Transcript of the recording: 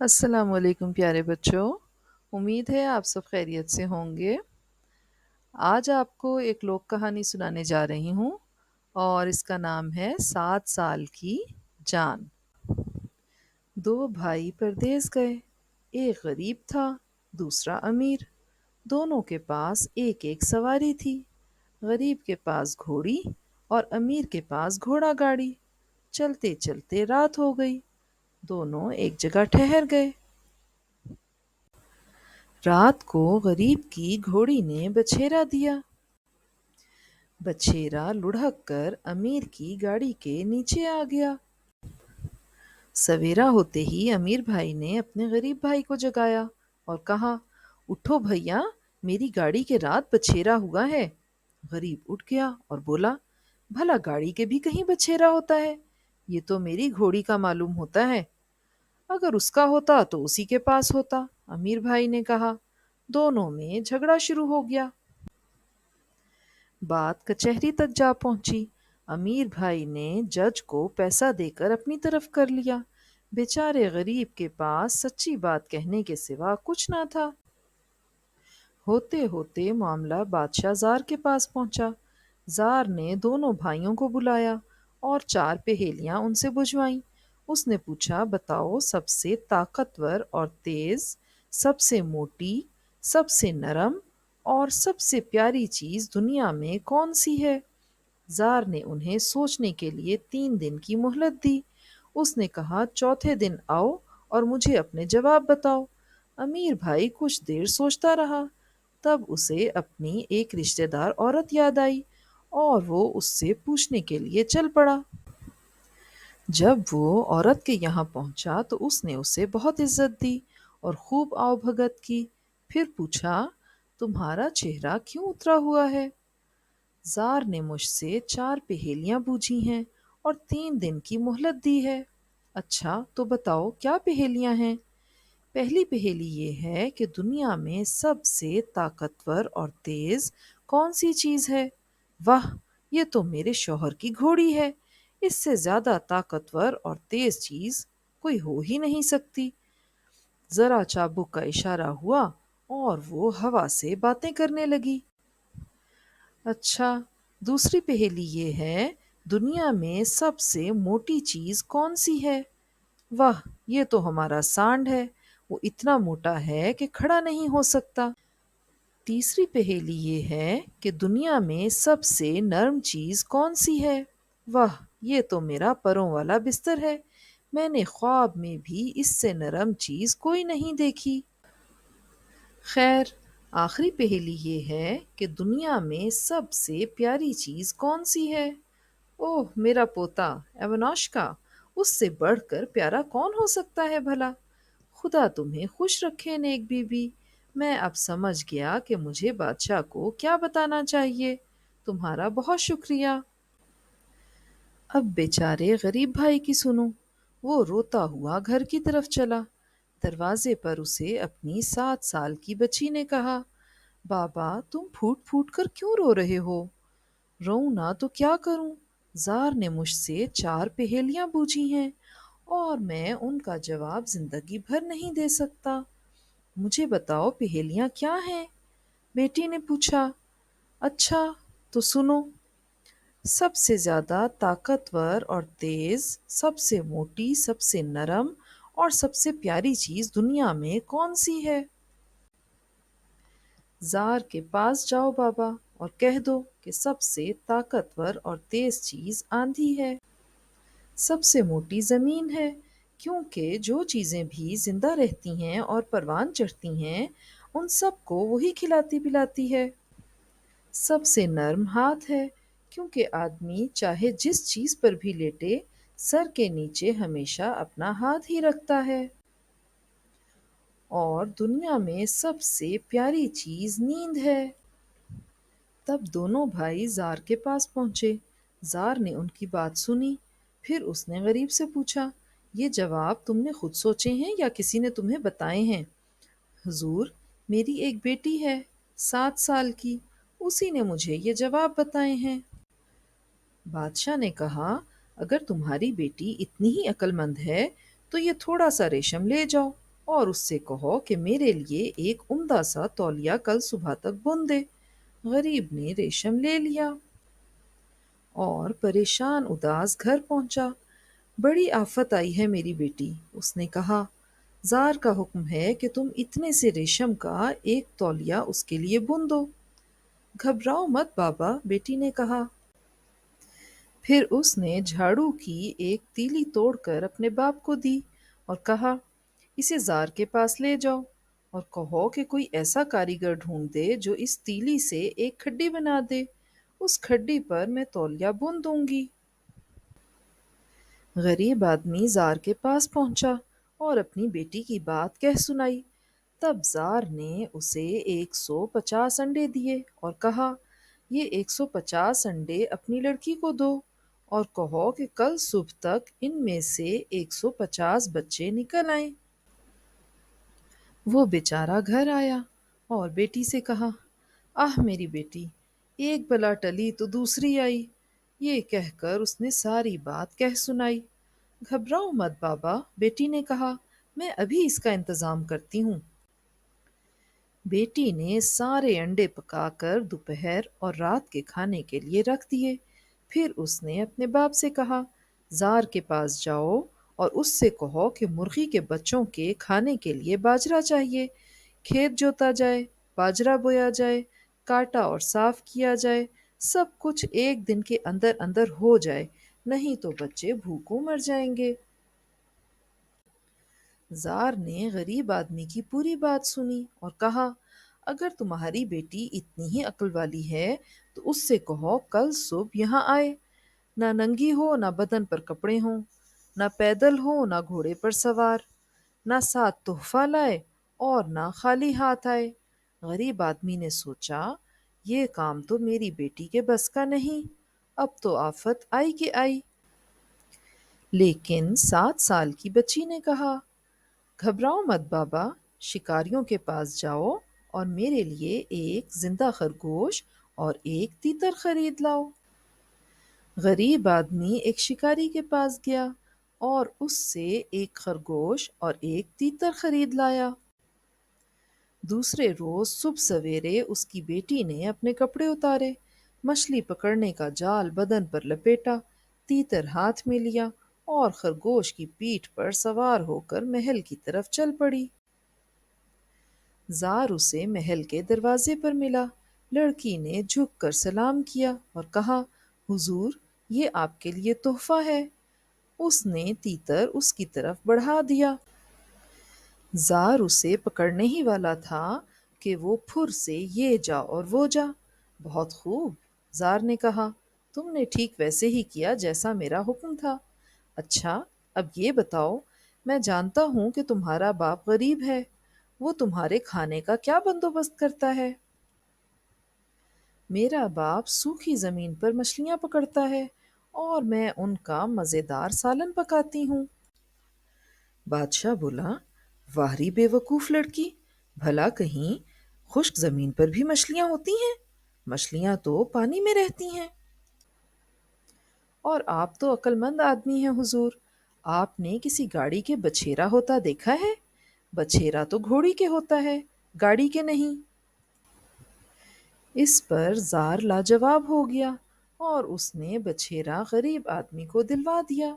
अस्सलाम वालेकुम प्यारे बच्चों। उम्मीद है आप सब खैरियत से होंगे। आज आपको एक लोक कहानी सुनाने जा रही हूँ और इसका नाम है 7 साल की जान। दो भाई परदेस गए। एक गरीब था, दूसरा अमीर। दोनों के पास एक एक सवारी थी। गरीब के पास घोड़ी और अमीर के पास घोड़ा गाड़ी। चलते चलते रात हो गई। दोनों एक जगह ठहर गए। रात को गरीब की घोड़ी ने बछेरा दिया। बछेरा लुढ़क कर अमीर की गाड़ी के नीचे आ गया। सवेरा होते ही अमीर भाई ने अपने गरीब भाई को जगाया और कहा, उठो भैया, मेरी गाड़ी के रात बछेरा हुआ है। गरीब उठ गया और बोला, भला गाड़ी के भी कहीं बछेरा होता है? ये तो मेरी घोड़ी का मालूम होता है। अगर उसका होता तो उसी के पास होता, अमीर भाई ने कहा। दोनों में झगड़ा शुरू हो गया। बात कचहरी तक जा पहुंची। अमीर भाई ने जज को पैसा देकर अपनी तरफ कर लिया। बेचारे गरीब के पास सच्ची बात कहने के सिवा कुछ ना था। होते होते मामला बादशाह जार के पास पहुंचा। जार ने दोनों भाइयों को बुलाया और 4 पहेलियां उनसे बुझवाईं। उसने पूछा, बताओ सबसे ताकतवर और तेज, सबसे मोटी, सबसे नरम और सबसे प्यारी चीज दुनिया में कौन सी है? जार ने उन्हें सोचने के लिए 3 दिन की मोहलत दी। उसने कहा, चौथे दिन आओ और मुझे अपने जवाब बताओ। अमीर भाई कुछ देर सोचता रहा। तब उसे अपनी एक रिश्तेदार औरत याद आई और वो उससे पूछने के लिए चल पड़ा। जब वो औरत के यहाँ पहुंचा तो उसने उसे बहुत इज्जत दी और खूब आवभगत की। फिर पूछा, तुम्हारा चेहरा क्यों उतरा हुआ है? जार ने मुझसे 4 पहेलियां बूझी हैं और 3 दिन की मोहलत दी है। अच्छा तो बताओ क्या पहेलियां हैं? पहली पहेली ये है कि दुनिया में सबसे ताकतवर और तेज कौन सी चीज है? वाह, ये तो मेरे शौहर की घोड़ी है। इससे ज्यादा ताकतवर और तेज चीज कोई हो ही नहीं सकती। जरा चाबुक का इशारा हुआ और वो हवा से बातें करने लगी। अच्छा, दूसरी पहेली ये है, दुनिया में सबसे मोटी चीज कौन सी है? वाह, ये तो हमारा सांड है। वो इतना मोटा है कि खड़ा नहीं हो सकता। तीसरी पहेली ये है कि दुनिया में सबसे नर्म चीज कौन सी है? वाह, ये तो मेरा परों वाला बिस्तर है। मैंने ख्वाब में भी इससे नरम चीज कोई नहीं देखी। खैर, आखिरी पहेली ये है कि दुनिया में सबसे प्यारी चीज कौन सी है? ओह मेरा पोता एवनॉश, उससे बढ़कर प्यारा कौन हो सकता है भला? खुदा तुम्हें खुश रखे नेक बीबी। मैं अब समझ गया कि मुझे बादशाह को क्या बताना चाहिए। तुम्हारा बहुत शुक्रिया। अब बेचारे गरीब भाई की सुनो। वो रोता हुआ घर की तरफ चला। दरवाजे पर उसे अपनी 7 साल की बच्ची ने कहा, बाबा तुम फूट फूट कर क्यों रो रहे हो? रोऊं ना तो क्या करूं? जार ने मुझसे 4 पहेलियां बूझी हैं और मैं उनका जवाब जिंदगी भर नहीं दे सकता। मुझे बताओ पहेलियां क्या हैं? बेटी ने पूछा। अच्छा तो सुनो। सबसे ज्यादा ताकतवर और तेज, सबसे मोटी, सबसे नरम और सबसे प्यारी चीज दुनिया में कौन सी है? जार के पास जाओ बाबा और कह दो कि सबसे ताकतवर और तेज चीज आंधी है। सबसे मोटी जमीन है, क्योंकि जो चीजें भी जिंदा रहती हैं और परवान चढ़ती हैं उन सबको वही खिलाती पिलाती है। सबसे नर्म हाथ है, क्योंकि आदमी चाहे जिस चीज पर भी लेटे सर के नीचे हमेशा अपना हाथ ही रखता है। और दुनिया में सबसे प्यारी चीज नींद है। तब दोनों भाई जार के पास पहुंचे। जार ने उनकी बात सुनी। फिर उसने गरीब से पूछा, ये जवाब तुमने खुद सोचे हैं या किसी ने तुम्हें बताए हैं? हुजूर, मेरी एक बेटी है, 7 साल की। उसी ने मुझे ये जवाब बताए हैं। बादशाह ने कहा, अगर तुम्हारी बेटी इतनी ही अक्लमंद है तो ये थोड़ा सा रेशम ले जाओ। اور اس سے کہو کہ میرے لیے ایک عمدہ سا تولیہ کل صبح تک بن دے۔ غریب نے ریشم لے لیا اور پریشان اداس گھر پہنچا۔ بڑی آفت آئی ہے میری بیٹی، اس نے کہا۔ زار کا حکم ہے کہ تم اتنے سے ریشم کا ایک تولیہ اس کے لیے بن دو۔ گھبراؤ مت بابا، بیٹی نے کہا۔ پھر اس نے جھاڑو کی ایک تیلی توڑ کر اپنے باپ کو دی اور کہا، اسے زار کے پاس لے جاؤ اور کہو کہ کوئی ایسا کاریگر ڈھونڈ دے جو اس تیلی سے ایک کھڈی بنا دے۔ اس کھڈی پر میں تولیہ بن دوں گی۔ غریب آدمی زار کے پاس پہنچا اور اپنی بیٹی کی بات کہہ سنائی۔ تب زار نے اسے 150 انڈے دیے اور کہا، یہ 150 انڈے اپنی لڑکی کو دو اور کہو کہ کل صبح تک ان میں سے 150 بچے نکل آئیں۔ وہ بیچارہ گھر آیا اور بیٹی سے کہا، آہ میری بیٹی، ایک بلا ٹلی تو دوسری آئی۔ یہ کہہ کر اس نے ساری بات کہہ سنائی۔ گھبراؤ مت بابا، بیٹی نے کہا، میں ابھی اس کا انتظام کرتی ہوں۔ بیٹی نے سارے انڈے پکا کر دوپہر اور رات کے کھانے کے لیے رکھ دیے۔ پھر اس نے اپنے باپ سے کہا، زار کے پاس جاؤ اور اس سے کہو کہ مرغی کے بچوں کے کھانے کے لیے باجرہ چاہیے۔ کھیت جوتا جائے، باجرہ بویا جائے، کاٹا اور صاف کیا جائے، سب کچھ ایک دن کے اندر اندر ہو جائے، نہیں تو بچے بھوکوں مر جائیں گے۔ زار نے غریب آدمی کی پوری بات سنی اور کہا، اگر تمہاری بیٹی اتنی ہی عقل والی ہے تو اس سے کہو کل صبح یہاں آئے۔ نہ ننگی ہو، نہ بدن پر کپڑے ہوں، نہ پیدل ہو، نہ گھوڑے پر سوار، نہ ساتھ تحفہ لائے اور نہ خالی ہاتھ آئے۔ غریب آدمی نے سوچا، یہ کام تو میری بیٹی کے بس کا نہیں، اب تو آفت آئی کہ آئی۔ لیکن 7 سال کی بچی نے کہا، گھبراؤ مت بابا، شکاریوں کے پاس جاؤ اور میرے لیے ایک زندہ خرگوش اور ایک تیتر خرید لاؤ۔ غریب آدمی ایک شکاری کے پاس گیا اور اس سے ایک خرگوش اور ایک تیتر خرید لایا۔ دوسرے روز صبح سویرے اس کی بیٹی نے اپنے کپڑے اتارے، مچھلی پکڑنے کا جال بدن پر لپیٹا، تیتر ہاتھ میں لیا اور خرگوش کی پیٹھ پر سوار ہو کر محل کی طرف چل پڑی۔ زار اسے محل کے دروازے پر ملا۔ لڑکی نے جھک کر سلام کیا اور کہا، حضور، یہ آپ کے لیے تحفہ ہے۔ اس نے تیتر اس کی طرف بڑھا دیا۔ زار اسے پکڑنے ہی والا تھا کہ وہ پھر سے یہ جا اور وہ جا۔ بہت خوب، زار نے کہا، تم نے ٹھیک ویسے ہی کیا جیسا میرا حکم تھا۔ اچھا، اب یہ بتاؤ، میں جانتا ہوں کہ تمہارا باپ غریب ہے، وہ تمہارے کھانے کا کیا بندوبست کرتا ہے؟ میرا باپ سوکھی زمین پر مچھلیاں پکڑتا ہے اور میں ان کا مزیدار سالن پکاتی ہوں۔ بادشاہ بولا، واہ بے وقوف لڑکی، بھلا کہیں خشک زمین پر بھی مچھلیاں ہوتی ہیں؟ مچھلیاں تو پانی میں رہتی ہیں۔ اور آپ تو عقل مند آدمی ہیں حضور، آپ نے کسی گاڑی کے بچھیرا ہوتا دیکھا ہے؟ بچھیرا تو گھوڑی کے ہوتا ہے، گاڑی کے نہیں۔ اس پر زار لاجواب ہو گیا اور اس نے بچھیرا غریب آدمی کو دلوا دیا۔